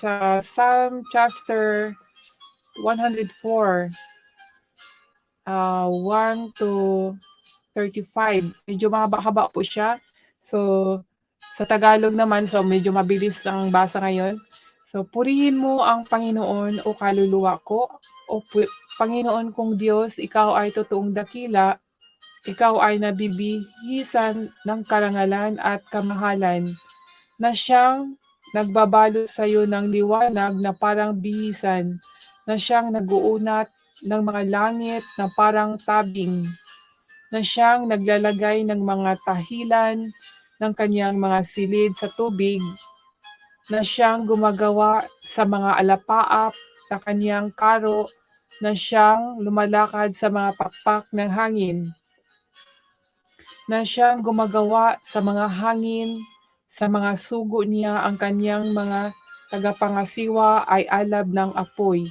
sa Psalm chapter 104, 1 to 35. Medyo mahaba-haba po siya. So, sa Tagalog naman, so medyo mabilis ang basa ngayon. So, purihin mo ang Panginoon o kaluluwa ko, o Panginoon kong Diyos, ikaw ay totoong dakila, ikaw ay nabibihisan ng karangalan at kamahalan, na siyang nagbabalot sa iyo ng liwanag na parang bihisan, na siyang naguunat ng mga langit na parang tabing, na siyang naglalagay ng mga tahilan ng kanyang mga silid sa tubig, na siyang gumagawa sa mga alapaap na kanyang karo, na siyang lumalakad sa mga pakpak ng hangin, na siyang gumagawa sa mga hangin, sa mga sugo niya ang kanyang mga tagapangasiwa ay alab ng apoy,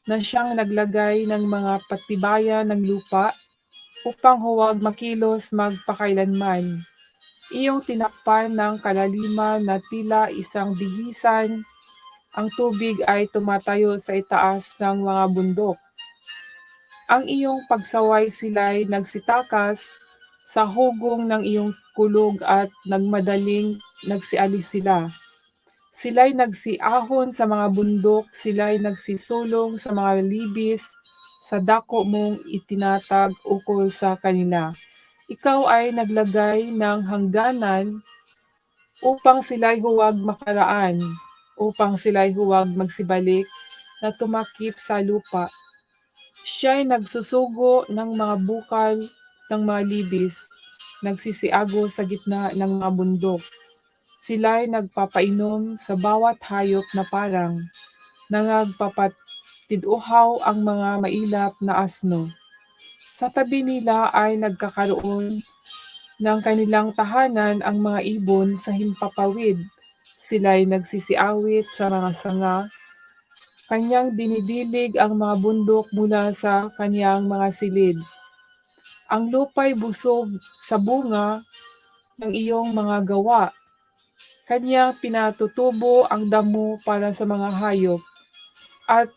na siyang naglagay ng mga patibayan ng lupa upang huwag makilos magpakailanman. Iyong tinakpan ng kalaliman na tila isang bihisan, ang tubig ay tumatayo sa itaas ng mga bundok. Ang iyong pagsaway sila'y nagsitakas sa hugong ng iyong kulog at nagmadaling nagsialis sila. Sila'y nagsiahon sa mga bundok, sila'y nagsisulong sa mga libis, sa dako mong itinatag ukol sa kanila. Ikaw ay naglagay ng hangganan upang sila'y huwag makaraan, upang sila'y huwag magsibalik na tumakip sa lupa. Siya'y nagsusugo ng mga bukal ng mga libis, nagsisiago sa gitna ng mga bundok. Sila'y nagpapainom sa bawat hayop na parang nangagpapatiduhaw ang mga mailap na asno. Sa tabi nila ay nagkakaroon ng kanilang tahanan ang mga ibon sa himpapawid. Sila'y nagsisiawit sa mga sanga, kanyang dinidilig ang mga bundok mula sa kanyang mga silid. Ang lupa'y busog sa bunga ng iyong mga gawa. Kanyang pinatutubo ang damo para sa mga hayop at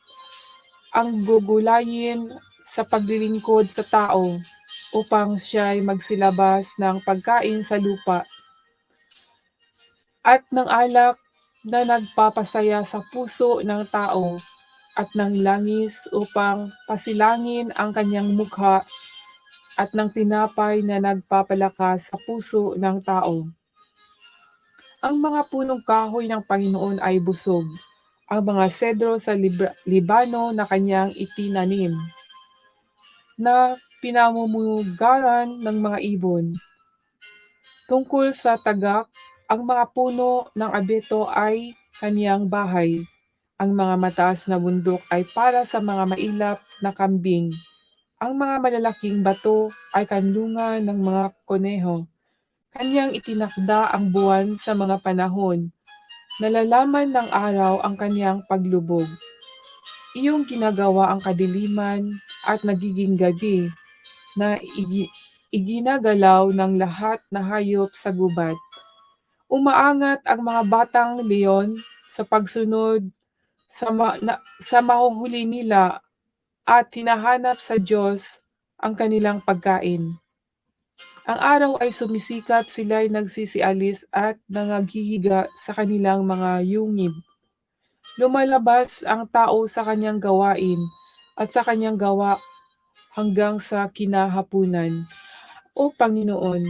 ang gugulayin sa paglilingkod sa tao upang siya'y magsilabas ng pagkain sa lupa at ng alak na nagpapasaya sa puso ng tao at ng langis upang pasilangin ang kanyang mukha at ng tinapay na nagpapalakas sa puso ng tao. Ang mga punong kahoy ng Panginoon ay busog, ang mga sedro sa Libano na kanyang itinanim, na pinamumugaran ng mga ibon. Tungkol sa tagak, ang mga puno ng abeto ay kaniyang bahay. Ang mga mataas na bundok ay para sa mga mailap na kambing. Ang mga malalaking bato ay kanlungan ng mga koneho. Kanyang itinakda ang buwan sa mga panahon. Nalalaman ng araw ang kaniyang paglubog. Iyong ginagawa ang kadiliman at nagiging gabi, na iginagalaw ng lahat na hayop sa gubat. Umaangat ang mga batang leon sa pagsunod sa mahuhuli nila at hinahanap sa Diyos ang kanilang pagkain. Ang araw ay sumisikat, sila'y nagsisialis at nangaghihiga sa kanilang mga yungib. Lumalabas ang tao sa kanyang gawain at sa kanyang gawa hanggang sa kinahapunan. O Panginoon,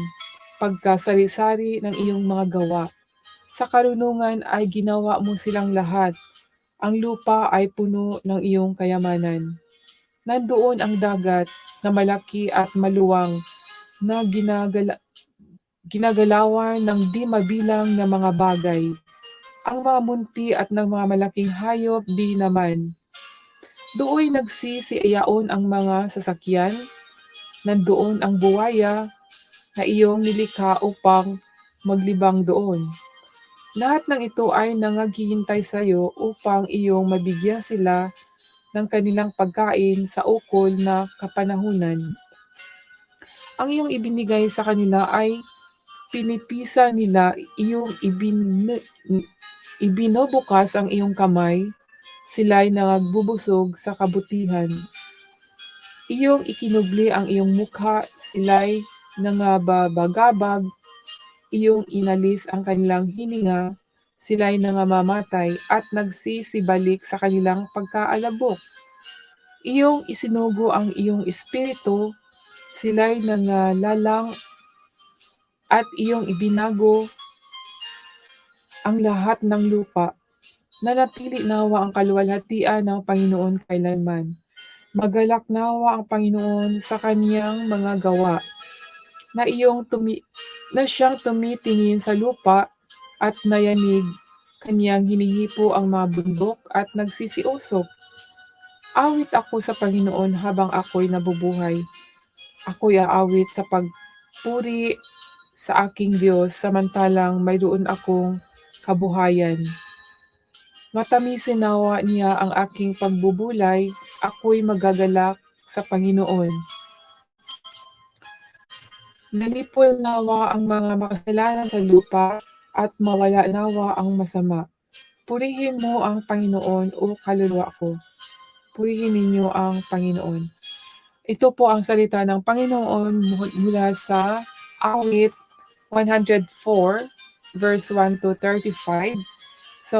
pagkasari-sari ng iyong mga gawa, sa karunungan ay ginawa mo silang lahat. Ang lupa ay puno ng iyong kayamanan. Nandoon ang dagat na malaki at maluwang, na ginagalawan ng di mabilang na mga bagay. Ang mga munti at ng mga malaking hayop di naman. Dooy nagsisiyaon ang mga sasakyan, nandoon ang buwaya na iyong nilikha upang maglibang doon. Lahat ng ito ay nangaghihintay sa iyo upang iyong mabigyan sila ng kanilang pagkain sa ukol na kapanahunan. Ang iyong ibinigay sa kanila ay pinipisa nila, iyong Ibinubukas ang iyong kamay, sila'y nagbubusog sa kabutihan. Iyong ikinubli ang iyong mukha, sila'y nangababagabag. Iyong inalis ang kanilang hininga, sila'y nangamamatay at nagsisibalik sa kanilang pagkaalabok. Iyong isinugo ang iyong espiritu, sila'y nangalalang at iyong ibinago ang lahat ng lupa. Nanatili nawa ang kaluwalhatian ng Panginoon kailanman. Magalak nawa ang Panginoon sa kaniyang mga gawa, na siyang tumitingin sa lupa at nayanig, kaniyang hinihipo ang mga bundok at nagsisiusok. Awit ako sa Panginoon habang ako'y nabubuhay. Ako'y aawit sa pagpuri sa aking Diyos samantalang mayroon akong kabuhayan. Matamisin nawa niya ang aking pagbubulay, ako'y magagalak sa Panginoon. Nalipol nawa ang mga makasalanan sa lupa at mawala nawa ang masama. Purihin mo ang Panginoon, o kaluluwa ko. Purihin ninyo ang Panginoon. Ito po ang salita ng Panginoon mula sa Awit 104 verse 1 to 35. So,